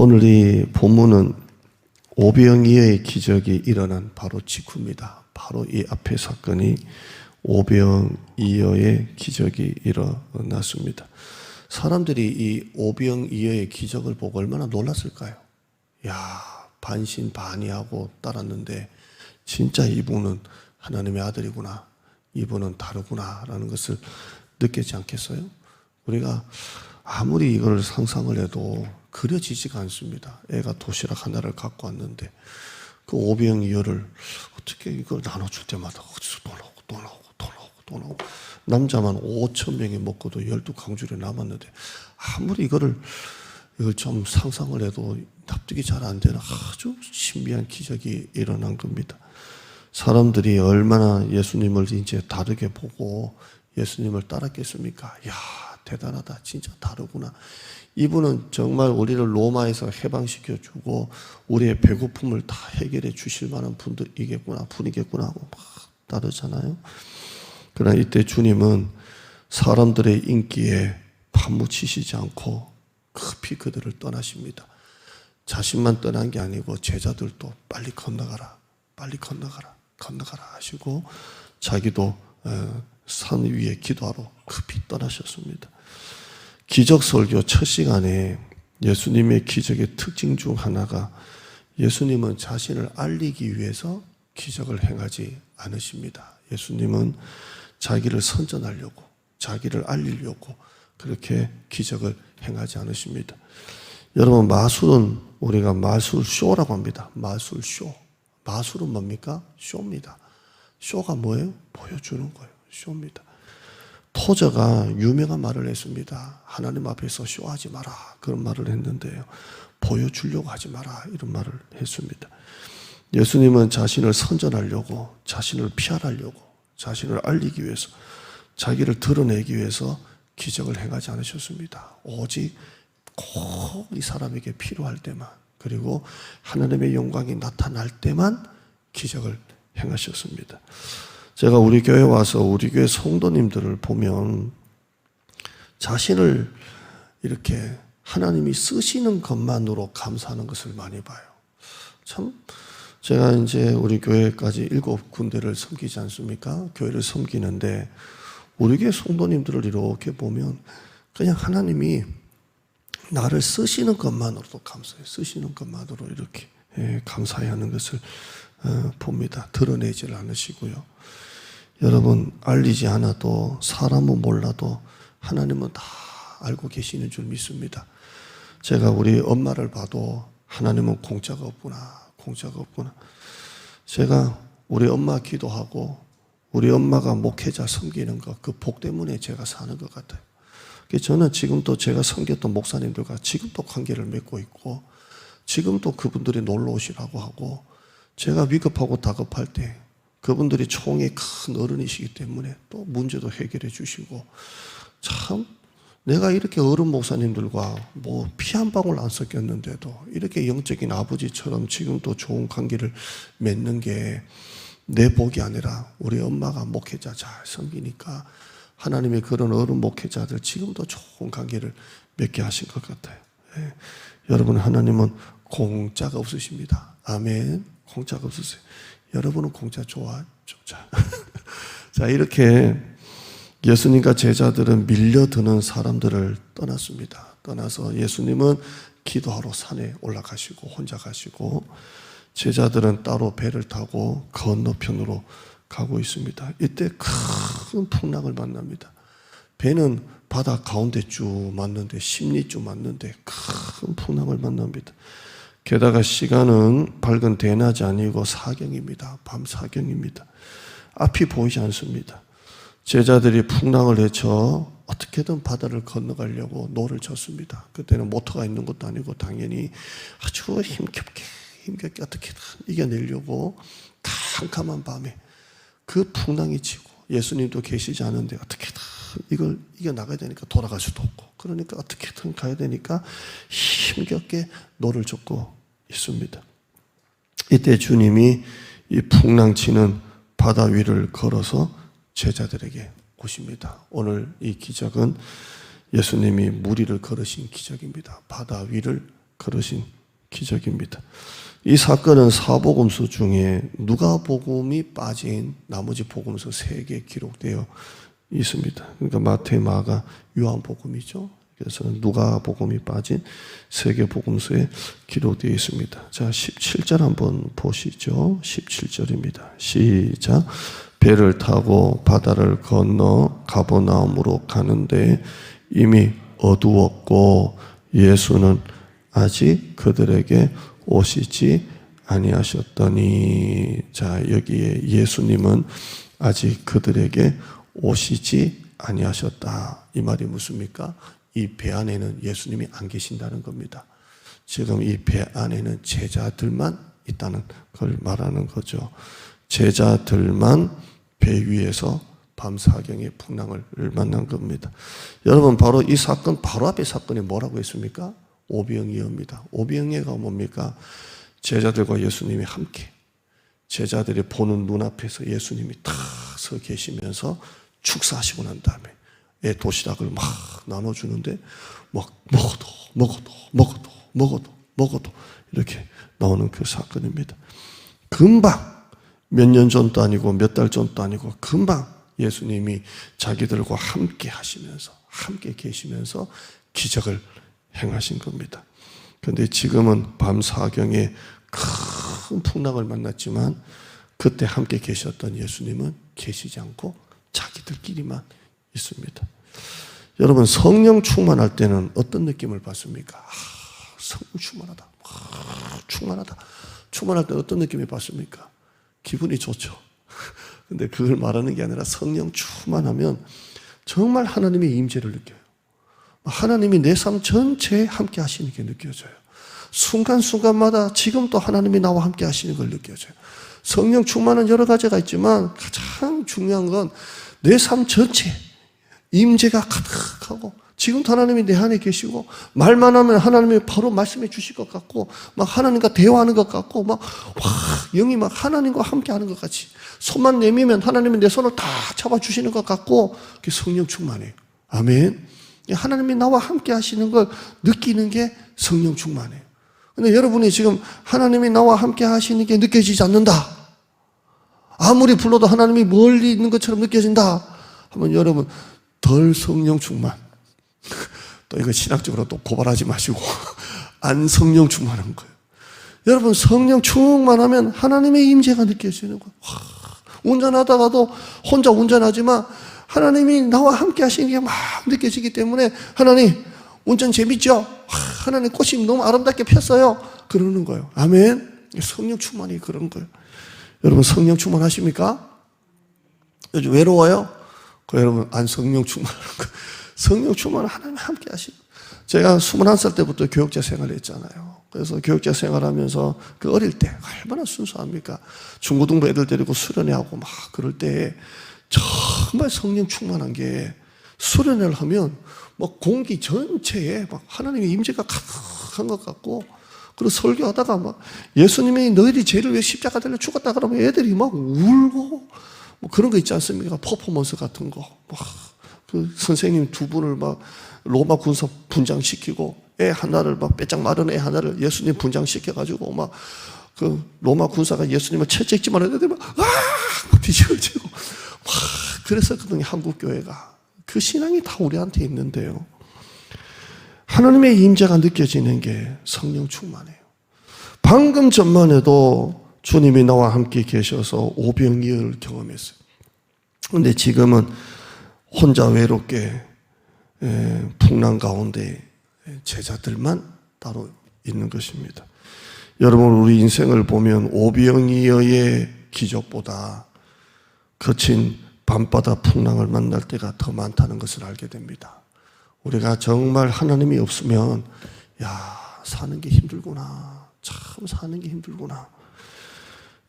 오늘 이 본문은 오병이어의 기적이 일어난 바로 직후입니다. 바로 이 앞의 사건이 오병이어의 기적이 일어났습니다. 사람들이 이 오병이어의 기적을 보고 얼마나 놀랐을까요? 야, 반신반의하고 따랐는데 진짜 이분은 하나님의 아들이구나, 이분은 다르구나 라는 것을 느끼지 않겠어요? 우리가 아무리 이걸 상상을 해도 그려지지가 않습니다. 애가 도시락 하나를 갖고 왔는데 그 오병이어를 어떻게 이걸 나눠줄 때마다 어디서 또 나오고 남자만 5천 명이 먹고도 12강줄에 남았는데 아무리 이걸 좀 상상을 해도 납득이 잘 안 되는 아주 신비한 기적이 일어난 겁니다. 사람들이 얼마나 예수님을 이제 다르게 보고 예수님을 따랐겠습니까? 야, 대단하다. 진짜 다르구나. 이분은 정말 우리를 로마에서 해방시켜주고 우리의 배고픔을 다 해결해 주실 만한 분이겠구나 하고 막 따르잖아요. 그러나 이때 주님은 사람들의 인기에 파묻히시지 않고 급히 그들을 떠나십니다. 자신만 떠난 게 아니고 제자들도 빨리 건너가라 하시고 자기도 산 위에 기도하러 급히 떠나셨습니다. 기적 설교 첫 시간에 예수님의 기적의 특징 중 하나가 예수님은 자신을 알리기 위해서 기적을 행하지 않으십니다. 예수님은 자기를 선전하려고, 자기를 알리려고 그렇게 기적을 행하지 않으십니다. 여러분, 마술은 우리가 마술쇼라고 합니다. 마술쇼. 마술은 뭡니까? 쇼입니다. 쇼가 뭐예요? 보여주는 거예요. 쇼입니다. 토저가 유명한 말을 했습니다. 하나님 앞에서 쇼하지 마라, 그런 말을 했는데요, 보여주려고 하지 마라, 이런 말을 했습니다. 예수님은 자신을 선전하려고, 자신을 피하려고, 자신을 알리기 위해서, 자기를 드러내기 위해서 기적을 행하지 않으셨습니다. 오직 꼭 이 사람에게 필요할 때만, 그리고 하나님의 영광이 나타날 때만 기적을 행하셨습니다. 제가 우리 교회 와서 우리 교회 성도님들을 보면 자신을 이렇게 하나님이 쓰시는 것만으로 감사하는 것을 많이 봐요. 참, 제가 이제 우리 교회까지 7군데를 섬기지 않습니까? 교회를 섬기는데 우리 교회 성도님들을 이렇게 보면 그냥 하나님이 나를 쓰시는 것만으로도 감사해요. 쓰시는 것만으로 이렇게 감사해야 하는 것을 봅니다. 드러내질 않으시고요. 여러분, 알리지 않아도, 사람은 몰라도 하나님은 다 알고 계시는 줄 믿습니다. 제가 우리 엄마를 봐도 하나님은 공짜가 없구나. 제가 우리 엄마 기도하고 우리 엄마가 목회자 섬기는 것, 그 복 때문에 제가 사는 것 같아요. 저는 지금도 제가 섬겼던 목사님들과 지금도 관계를 맺고 있고, 지금도 그분들이 놀러 오시라고 하고, 제가 위급하고 다급할 때 그분들이 총이 큰 어른이시기 때문에 또 문제도 해결해 주시고, 참 내가 이렇게 어른 목사님들과 뭐 피 한 방울 안 섞였는데도 이렇게 영적인 아버지처럼 지금도 좋은 관계를 맺는 게 내 복이 아니라 우리 엄마가 목회자 잘 섬기니까 하나님의 그런 어른 목회자들 지금도 좋은 관계를 맺게 하신 것 같아요. 예. 여러분, 하나님은 공짜가 없으십니다. 아멘. 공짜가 없으세요. 여러분은 공짜 좋아하죠? 자, 이렇게 예수님과 제자들은 밀려드는 사람들을 떠났습니다. 떠나서 예수님은 기도하러 산에 올라가시고 혼자 가시고, 제자들은 따로 배를 타고 건너편으로 가고 있습니다. 이때 큰 풍랑을 만납니다. 배는 바다 가운데쯤 맞는데, 십리쯤 맞는데 큰 풍랑을 만납니다. 게다가 시간은 밝은 대낮이 아니고 사경입니다. 밤 사경입니다. 앞이 보이지 않습니다. 제자들이 풍랑을 헤쳐 어떻게든 바다를 건너가려고 노를 쳤습니다. 그때는 모터가 있는 것도 아니고 당연히 아주 힘겹게 어떻게든 이겨내려고 캄캄한 밤에 그 풍랑이 치고 예수님도 계시지 않은데 어떻게든 이걸 이겨나가야 되니까 돌아갈 수도 없고, 그러니까 어떻게든 가야 되니까 힘겹게 노를 젓고 있습니다. 이때 주님이 이 풍랑치는 바다 위를 걸어서 제자들에게 오십니다. 오늘 이 기적은 예수님이 물 위를 걸으신 기적입니다. 바다 위를 그러신 기적입니다. 이 사건은 사복음서 중에 누가복음이 빠진 나머지 복음서 3개 기록되어 있습니다. 그러니까 마태, 마가, 요한복음이죠. 그래서 누가복음이 빠진 3개 복음서에 기록되어 있습니다. 자, 17절 한번 보시죠. 17절입니다. 시작. 배를 타고 바다를 건너 가버나움으로 가는데 이미 어두웠고 예수는 아직 그들에게 오시지 아니하셨더니. 자, 여기에 예수님은 아직 그들에게 오시지 아니하셨다. 이 말이 무엇입니까? 이 배 안에는 예수님이 안 계신다는 겁니다. 지금 이 배 안에는 제자들만 있다는 걸 말하는 거죠. 제자들만 배 위에서 밤사경의 풍랑을 만난 겁니다. 여러분, 바로 이 사건 바로 앞에 사건이 뭐라고 했습니까? 오병이어입니다. 오병이어가 뭡니까? 제자들과 예수님이 함께, 제자들이 보는 눈앞에서 예수님이 탁 서 계시면서 축사하시고 난 다음에 도시락을 막 나눠주는데 막 먹어도 이렇게 나오는 그 사건입니다. 금방 몇 년 전도 아니고 몇 달 전도 아니고 금방 예수님이 자기들과 함께 하시면서, 함께 계시면서 기적을 행하신 겁니다. 그런데 지금은 밤사경에 큰 풍랑을 만났지만 그때 함께 계셨던 예수님은 계시지 않고 자기들끼리만 있습니다. 여러분, 성령 충만할 때는 어떤 느낌을 받습니까? 성령 충만하다. 충만하다. 충만할 때 어떤 느낌을 받습니까? 기분이 좋죠. 근데 그걸 말하는 게 아니라 성령 충만하면 정말 하나님의 임재를 느껴요. 하나님이 내 삶 전체에 함께 하시는 게 느껴져요. 순간순간마다 지금도 하나님이 나와 함께 하시는 걸 느껴져요. 성령 충만은 여러 가지가 있지만 가장 중요한 건 내 삶 전체에 임재가 가득하고 지금도 하나님이 내 안에 계시고 말만 하면 하나님이 바로 말씀해 주실 것 같고 막 하나님과 대화하는 것 같고 막 영이 막 하나님과 함께 하는 것 같이 손만 내밀면 하나님이 내 손을 다 잡아주시는 것 같고 그게 성령 충만이에요. 아멘. 하나님이 나와 함께 하시는 걸 느끼는 게 성령 충만이에요. 근데 여러분이 지금 하나님이 나와 함께 하시는 게 느껴지지 않는다. 아무리 불러도 하나님이 멀리 있는 것처럼 느껴진다. 하면 여러분 덜 성령 충만. 또 이거 신학적으로 또 고발하지 마시고 안 성령 충만한 거예요. 여러분 성령 충만하면 하나님의 임재가 느껴지는 거예요. 운전하다가도 혼자 운전하지만 하나님이 나와 함께 하시는 게 막 느껴지기 때문에 하나님 운전 재밌죠? 하나님 꽃이 너무 아름답게 폈어요. 그러는 거예요. 아멘. 성령 충만이 그런 거예요. 여러분 성령 충만하십니까? 요즘 외로워요? 여러분 안 성령 충만하는 거예요. 성령 충만은 하나님 함께 하시고. 제가 21살 때부터 교육자 생활을 했잖아요. 그래서 교육자 생활하면서 그 어릴 때 얼마나 순수합니까? 중고등부 애들 데리고 수련회 하고 막 그럴 때 정말 성령 충만한 게 수련회를 하면 막 공기 전체에 막 하나님의 임재가 가득한 것 같고 그리고 설교하다가 막 예수님이 너희들이 죄를 위해 십자가 달려 죽었다 그러면 애들이 막 울고 뭐 그런 거 있지 않습니까? 퍼포먼스 같은 거. 막 그 선생님 2분을 막 로마 군사 분장시키고 애 하나를 막 빼짝 마른 애 하나를 예수님 분장시켜가지고 막 그 로마 군사가 예수님을 채찍질만 해도 막 뒤집어지고 막 그랬었거든요. 한국 교회가. 그 신앙이 다 우리한테 있는데요. 하나님의 임재가 느껴지는 게 성령 충만해요. 방금 전만 해도 주님이 나와 함께 계셔서 오병이어를 경험했어요. 그런데 지금은 혼자 외롭게 풍랑 가운데 제자들만 따로 있는 것입니다. 여러분 우리 인생을 보면 오병이어의 기적보다 거친 밤바다 풍랑을 만날 때가 더 많다는 것을 알게 됩니다. 우리가 정말 하나님이 없으면 사는 게 힘들구나. 참 사는 게 힘들구나.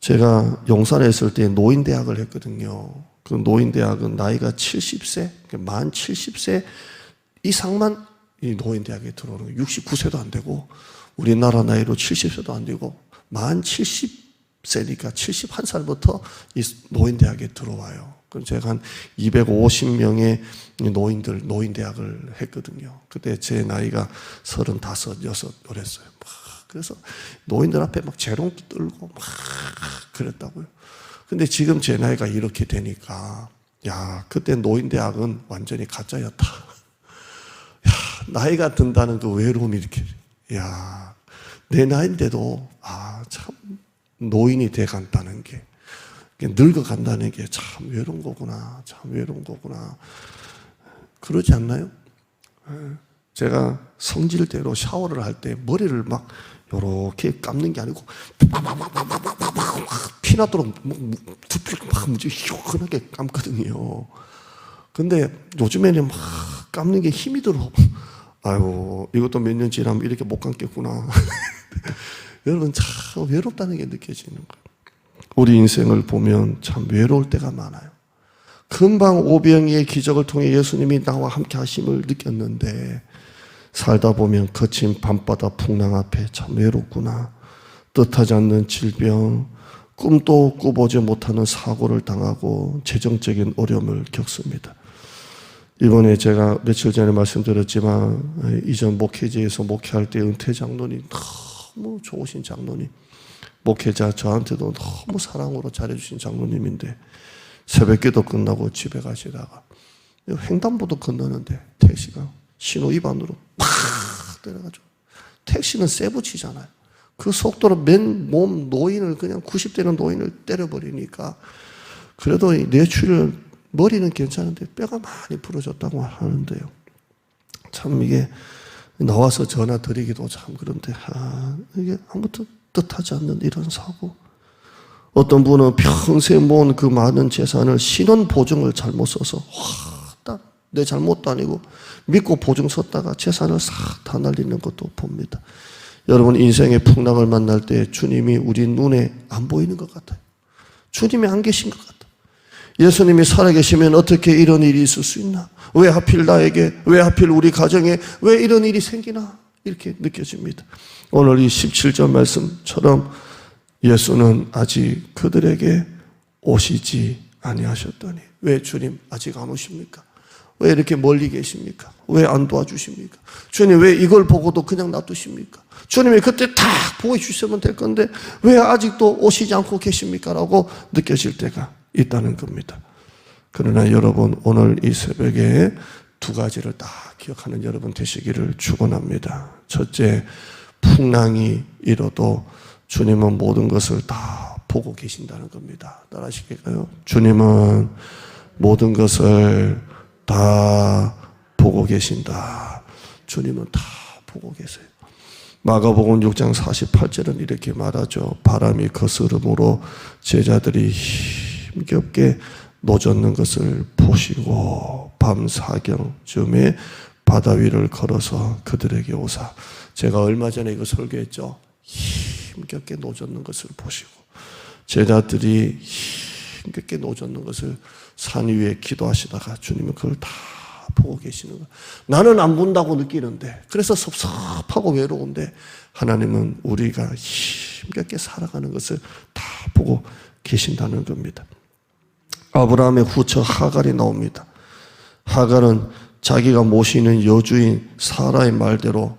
제가 용산에 있을 때 노인대학을 했거든요. 그 노인대학은 나이가 70세, 만 70세 이상만 이 노인대학에 들어오는 거예요. 69세도 안 되고 우리나라 나이로 70세도 안 되고 만 70세니까 71살부터 이 노인대학에 들어와요. 그럼 제가 한 250명의 노인대학을 했거든요. 그때 제 나이가 35, 6 그랬어요. 그래서 노인들 앞에 막 재롱도 떨고 막 그랬다고요. 근데 지금 제 나이가 이렇게 되니까, 야, 그때 노인대학은 완전히 가짜였다. 야, 나이가 든다는 그 외로움이 이렇게, 야, 내 나이인데도, 참, 노인이 돼 간다는 게, 늙어간다는 게 참 외로운 거구나. 참 외로운 거구나. 그러지 않나요? 제가 성질대로 샤워를 할 때 머리를 막 요렇게 감는 게 아니고 피나도록 두피를 막 시원하게 감거든요. 근데 요즘에는 막 감는 게 힘이 들어. 아유, 이것도 몇 년 지나면 이렇게 못 감겠구나. 여러분, 참 외롭다는 게 느껴지는 거예요. 우리 인생을 보면 참 외로울 때가 많아요. 금방 오병이의 기적을 통해 예수님이 나와 함께 하심을 느꼈는데, 살다 보면 거친 밤바다 풍랑 앞에 참 외롭구나. 뜻하지 않는 질병, 꿈도 꾸보지 못하는 사고를 당하고 재정적인 어려움을 겪습니다. 이번에 제가 며칠 전에 말씀드렸지만, 이전 목회지에서 목회할 때 은퇴 장로님, 너무 좋으신 장로님, 목회자 저한테도 너무 사랑으로 잘해주신 장로님인데, 새벽기도 끝나고 집에 가시다가 횡단보도 건너는데 택시가 신호 위반으로 팍 때려가지고, 택시는 세부치잖아요. 그 속도로 맨몸 노인을, 그냥 90대는 노인을 때려버리니까, 그래도 뇌출혈, 머리는 괜찮은데 뼈가 많이 부러졌다고 하는데요. 참 이게 나와서 전화 드리기도 참 그런데, 이게 아무튼 뜻하지 않는 이런 사고. 어떤 분은 평생 모은 그 많은 재산을 신원 보증을 잘못 써서, 내 잘못도 아니고 믿고 보증 썼다가 재산을 싹 다 날리는 것도 봅니다. 여러분, 인생의 풍랑을 만날 때 주님이 우리 눈에 안 보이는 것 같아요. 주님이 안 계신 것 같아요. 예수님이 살아계시면 어떻게 이런 일이 있을 수 있나? 왜 하필 나에게, 왜 하필 우리 가정에, 왜 이런 일이 생기나? 이렇게 느껴집니다. 오늘 이 17절 말씀처럼 예수는 아직 그들에게 오시지 아니하셨더니, 왜 주님 아직 안 오십니까? 왜 이렇게 멀리 계십니까? 왜 안 도와주십니까? 주님 왜 이걸 보고도 그냥 놔두십니까? 주님이 그때 다 보여주시면 될 건데 왜 아직도 오시지 않고 계십니까? 라고 느껴질 때가 있다는 겁니다. 그러나 여러분, 오늘 이 새벽에 두 가지를 다 기억하는 여러분 되시기를 축원합니다. 첫째, 풍랑이 일어도 주님은 모든 것을 다 보고 계신다는 겁니다. 따라하시겠어요? 주님은 모든 것을 다 보고 계신다. 주님은 다 보고 계세요. 마가복음 6장 48절은 이렇게 말하죠. 바람이 거스름으로 제자들이 힘겹게 노젓는 것을 보시고 밤 사경쯤에 바다 위를 걸어서 그들에게 오사. 제가 얼마 전에 이거 설교했죠. 힘겹게 노젓는 것을 보시고, 제자들이 힘겹게 노젓는 것을 산 위에 기도하시다가 주님은 그걸 다 보고 계시는 거예요. 나는 안 본다고 느끼는데, 그래서 섭섭하고 외로운데, 하나님은 우리가 힘겹게 살아가는 것을 다 보고 계신다는 겁니다. 아브라함의 후처 하갈이 나옵니다. 하갈은 자기가 모시는 여주인 사라의 말대로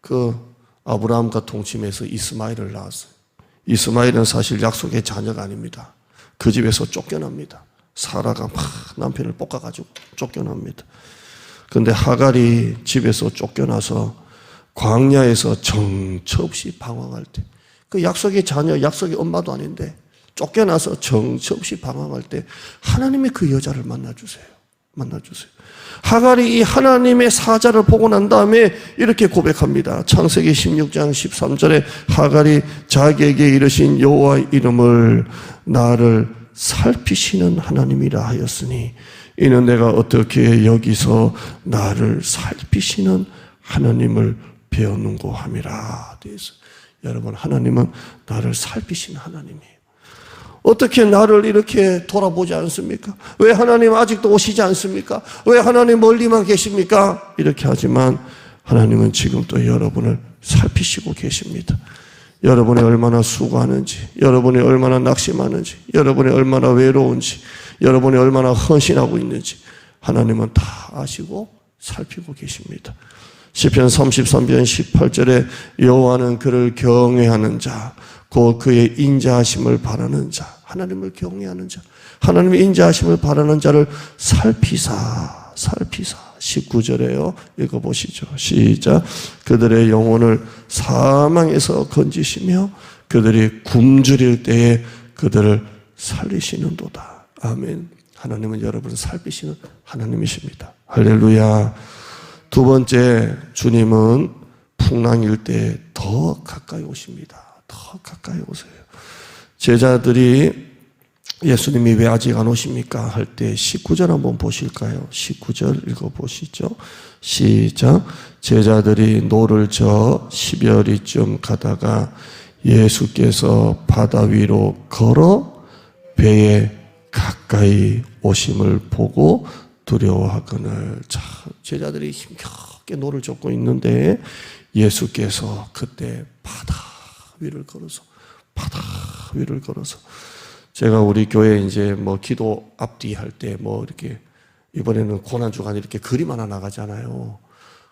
그 아브라함과 동침해서 이스마엘을 낳았어요. 이스마엘은 사실 약속의 자녀가 아닙니다. 그 집에서 쫓겨납니다. 사라가 막 남편을 볶아가지고 쫓겨납니다. 그런데 하갈이 집에서 쫓겨나서 광야에서 정처 없이 방황할 때, 그 약속의 자녀, 약속의 엄마도 아닌데 쫓겨나서 정처 없이 방황할 때 하나님이 그 여자를 만나주세요. 하갈이 이 하나님의 사자를 보고 난 다음에 이렇게 고백합니다. 창세기 16장 13절에 하갈이 자기에게 이르신 여호와의 이름을 나를 살피시는 하나님이라 하였으니, 이는 내가 어떻게 여기서 나를 살피시는 하나님을 배웠는고 함이라. 여러분, 하나님은 나를 살피시는 하나님이에요. 어떻게 나를 이렇게 돌아보지 않습니까? 왜 하나님 아직도 오시지 않습니까? 왜 하나님 멀리만 계십니까? 이렇게 하지만 하나님은 지금 또 여러분을 살피시고 계십니다. 여러분이 얼마나 수고하는지, 여러분이 얼마나 낙심하는지, 여러분이 얼마나 외로운지, 여러분이 얼마나 헌신하고 있는지 하나님은 다 아시고 살피고 계십니다. 시편 33편 18절에 여호와는 그를 경외하는 자, 곧 그의 인자하심을 바라는 자, 하나님을 경외하는 자, 하나님의 인자하심을 바라는 자를 살피사 19절에요. 읽어보시죠. 시작. 그들의 영혼을 사망에서 건지시며 그들이 굶주릴 때에 그들을 살리시는도다. 아멘. 하나님은 여러분을 살피시는 하나님이십니다. 할렐루야. 두 번째, 주님은 풍랑일 때 더 가까이 오십니다. 더 가까이 오세요. 제자들이 예수님이 왜 아직 안 오십니까? 할 때 19절 한번 보실까요? 19절 읽어보시죠. 시작. 제자들이 노를 저 10여리쯤 가다가 예수께서 바다 위로 걸어 배에 가까이 오심을 보고 두려워하거늘. 자, 제자들이 힘겹게 노를 젓고 있는데 예수께서 그때 바다 위를 걸어서 제가 우리 교회 이제 뭐 기도 앞뒤 할 때 뭐 이렇게 이번에는 고난주간 이렇게 그림 하나 나가잖아요.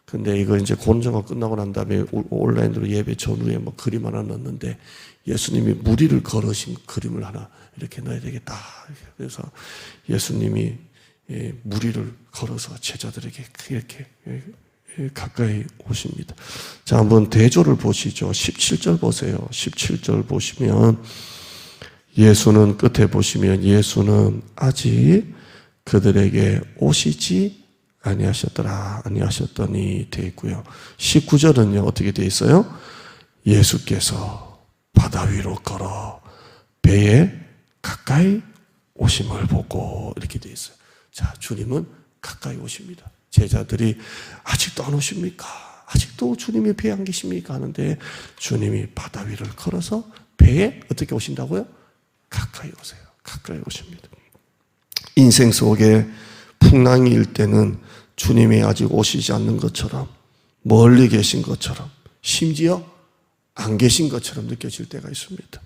근데 이거 이제 고난주간 끝나고 난 다음에 온라인으로 예배 전후에 뭐 그림 하나 넣었는데 예수님이 무리를 걸으신 그림을 하나 이렇게 넣어야 되겠다. 그래서 예수님이 무리를 걸어서 제자들에게 이렇게 가까이 오십니다. 자, 한번 대조를 보시죠. 17절 보세요. 17절 보시면 예수는 끝에 보시면 예수는 아직 그들에게 오시지 아니하셨더니 되어 있고요. 19절은요 어떻게 되어 있어요? 예수께서 바다 위로 걸어 배에 가까이 오심을 보고 이렇게 되어 있어요. 자, 주님은 가까이 오십니다. 제자들이 아직도 안 오십니까? 아직도 주님이 배에 안 계십니까? 하는데 주님이 바다 위를 걸어서 배에 어떻게 오신다고요? 가까이 오세요. 가까이 오십니다. 인생 속에 풍랑이 일 때는 주님이 아직 오시지 않는 것처럼 멀리 계신 것처럼 심지어 안 계신 것처럼 느껴질 때가 있습니다.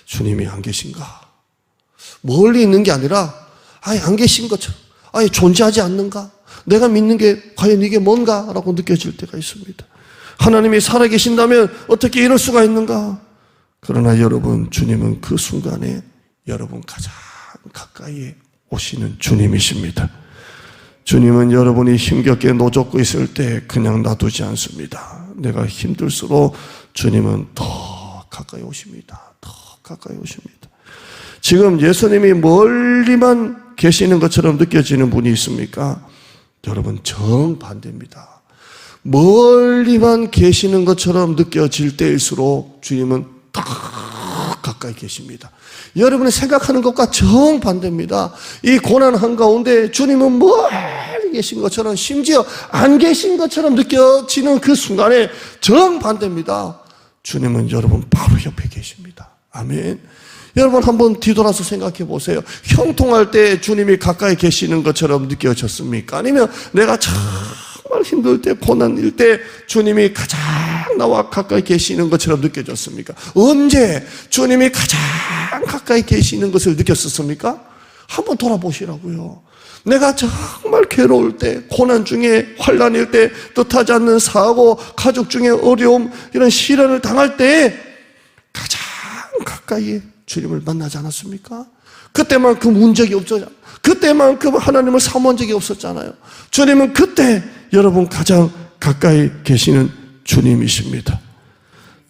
주님이 안 계신가? 멀리 있는 게 아니라 아예 안 계신 것처럼 아예 존재하지 않는가? 내가 믿는 게 과연 이게 뭔가? 라고 느껴질 때가 있습니다. 하나님이 살아계신다면 어떻게 이럴 수가 있는가? 그러나 여러분, 주님은 그 순간에 여러분 가장 가까이에 오시는 주님이십니다. 주님은 여러분이 힘겹게 노젓고 있을 때 그냥 놔두지 않습니다. 내가 힘들수록 주님은 더 가까이 오십니다. 더 가까이 오십니다. 지금 예수님이 멀리만 계시는 것처럼 느껴지는 분이 있습니까? 여러분, 정반대입니다. 멀리만 계시는 것처럼 느껴질 때일수록 주님은 더 가까이 계십니다. 여러분이 생각하는 것과 정반대입니다. 이 고난 한가운데 주님은 멀리 계신 것처럼 심지어 안 계신 것처럼 느껴지는 그 순간에 정반대입니다. 주님은 여러분 바로 옆에 계십니다. 아멘. 여러분 한번 뒤돌아서 생각해 보세요. 형통할 때 주님이 가까이 계시는 것처럼 느껴졌습니까? 아니면 내가 정말 힘들 때, 고난일 때 주님이 가장 나와 가까이 계시는 것처럼 느껴졌습니까? 언제 주님이 가장 가까이 계시는 것을 느꼈었습니까? 한번 돌아보시라고요. 내가 정말 괴로울 때, 고난 중에, 환난일 때, 뜻하지 않는 사고, 가족 중에 어려움, 이런 시련을 당할 때 가장 가까이 주님을 만나지 않았습니까? 그때만큼 운 적이 없었잖아요. 그때만큼 하나님을 사모한 적이 없었잖아요. 주님은 그때 여러분 가장 가까이 계시는 주님이십니다.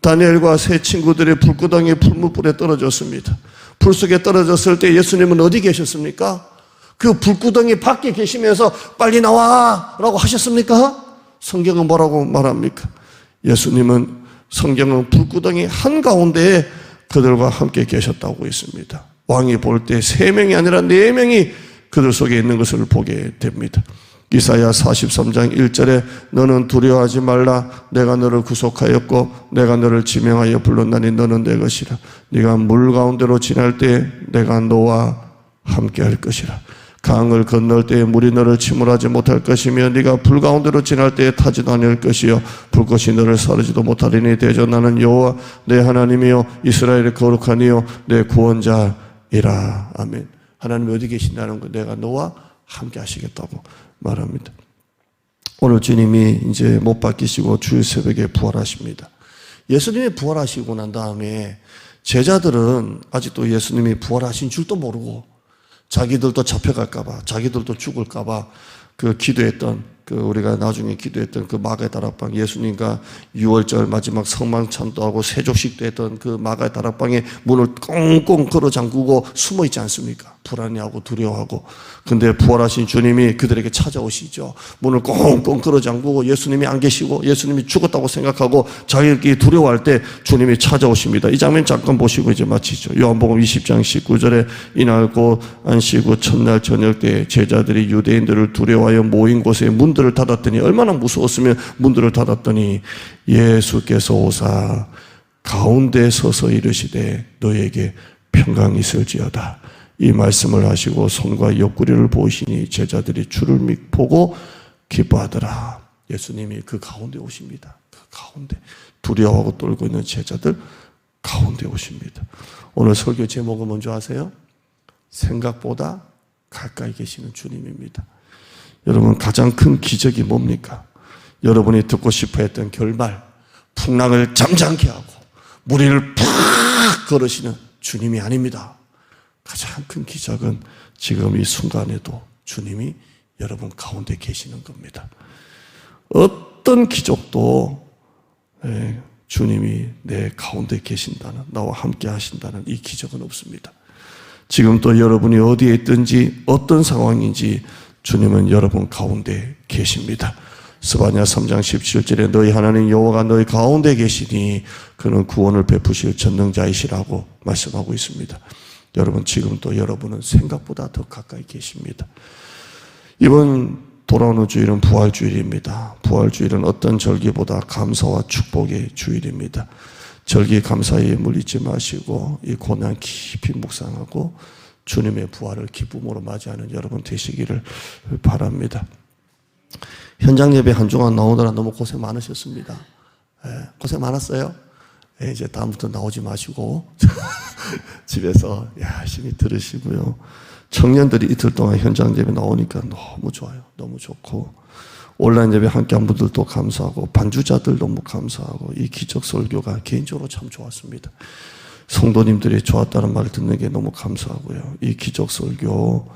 다니엘과 세 친구들의 불구덩이 풀무불에 떨어졌습니다. 불 속에 떨어졌을 때 예수님은 어디 계셨습니까? 그 불구덩이 밖에 계시면서 빨리 나와 라고 하셨습니까? 성경은 뭐라고 말합니까? 예수님은 성경은 불구덩이 한가운데에 그들과 함께 계셨다고 있습니다. 왕이 볼 때 3명이 아니라 4명이 그들 속에 있는 것을 보게 됩니다. 이사야 43장 1절에 너는 두려워하지 말라. 내가 너를 구속하였고 내가 너를 지명하여 불렀나니 너는 내 것이라. 네가 물 가운데로 지날 때 내가 너와 함께 할 것이라. 강을 건널 때에 물이 너를 침몰하지 못할 것이며 네가 불 가운데로 지날 때에 타지도 않을 것이요 불꽃이 너를 사르지도 못하리니 대저 나는 여호와 내 하나님이요 이스라엘의 거룩한 이요 내 구원자이라. 아멘. 하나님이 어디 계신다는 거, 내가 너와 함께 하시겠다고 말합니다. 오늘 주님이 이제 못 박히시고 주일 새벽에 부활하십니다. 예수님이 부활하시고 난 다음에 제자들은 아직도 예수님이 부활하신 줄도 모르고 자기들도 잡혀갈까봐, 자기들도 죽을까봐 기도했던 우리가 나중에 기도했던 마가의 다락방, 예수님과 6월절 마지막 성만찬도 세족식도 했던 마가의 다락방에 문을 꽁꽁 걸어 잠그고 숨어 있지 않습니까? 불안해하고 두려워하고. 근데 부활하신 주님이 그들에게 찾아오시죠. 문을 꽁꽁 걸어 잠그고 예수님이 안 계시고 예수님이 죽었다고 생각하고 자기들끼리 두려워할 때 주님이 찾아오십니다. 이 장면 잠깐 보시고 이제 마치죠. 요한복음 20장 19절에 이날 곧 안식 후 첫날 저녁 때 제자들이 유대인들을 두려워하여 모인 곳에 문들을 닫았더니, 얼마나 무서웠으면 문들을 닫았더니 예수께서 오사 가운데 서서 이르시되 너에게 평강이 있을지어다. 이 말씀을 하시고 손과 옆구리를 보시니 제자들이 주를 보고 기뻐하더라. 예수님이 그 가운데 오십니다. 그 가운데 두려워하고 떨고 있는 제자들 가운데 오십니다. 오늘 설교 제목은 뭔지 아세요? 생각보다 가까이 계시는 주님입니다. 여러분, 가장 큰 기적이 뭡니까? 여러분이 듣고 싶어 했던 결말, 풍랑을 잠잠케 하고 무리를 팍 걸으시는 주님이 아닙니다. 가장 큰 기적은 지금 이 순간에도 주님이 여러분 가운데 계시는 겁니다. 어떤 기적도 주님이 내 가운데 계신다는, 나와 함께 하신다는 이 기적은 없습니다. 지금 또 여러분이 어디에 있든지 어떤 상황인지 주님은 여러분 가운데 계십니다. 스바냐 3장 17절에 너희 하나님 여호와가 너희 가운데 계시니 그는 구원을 베푸실 전능자이시라고 말씀하고 있습니다. 여러분, 지금 또 여러분은 생각보다 더 가까이 계십니다. 이번 돌아오는 주일은 부활주일입니다. 부활주일은 어떤 절기보다 감사와 축복의 주일입니다. 절기 감사에 물리지 마시고 이 고난 깊이 묵상하고 주님의 부활을 기쁨으로 맞이하는 여러분 되시기를 바랍니다. 현장 예배 한 주간 나오느라 너무 고생 많으셨습니다. 고생 많았어요. 이제 다음부터 나오지 마시고 집에서 열심히 들으시고요. 청년들이 이틀 동안 현장 예배 나오니까 너무 좋아요. 너무 좋고, 온라인 예배 함께한 분들도 감사하고, 반주자들 너무 감사하고, 이 기적 설교가 개인적으로 참 좋았습니다. 성도님들이 좋았다는 말을 듣는 게 너무 감사하고요. 이 기적 설교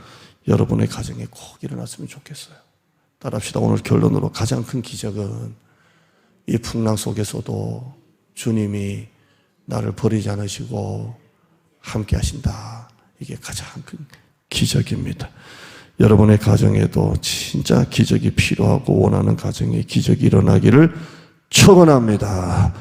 여러분의 가정에 꼭 일어났으면 좋겠어요. 따라합시다. 오늘 결론으로 가장 큰 기적은 이 풍랑 속에서도 주님이 나를 버리지 않으시고 함께 하신다. 이게 가장 큰 기적입니다. 여러분의 가정에도 진짜 기적이 필요하고 원하는 가정에 기적이 일어나기를 축원합니다.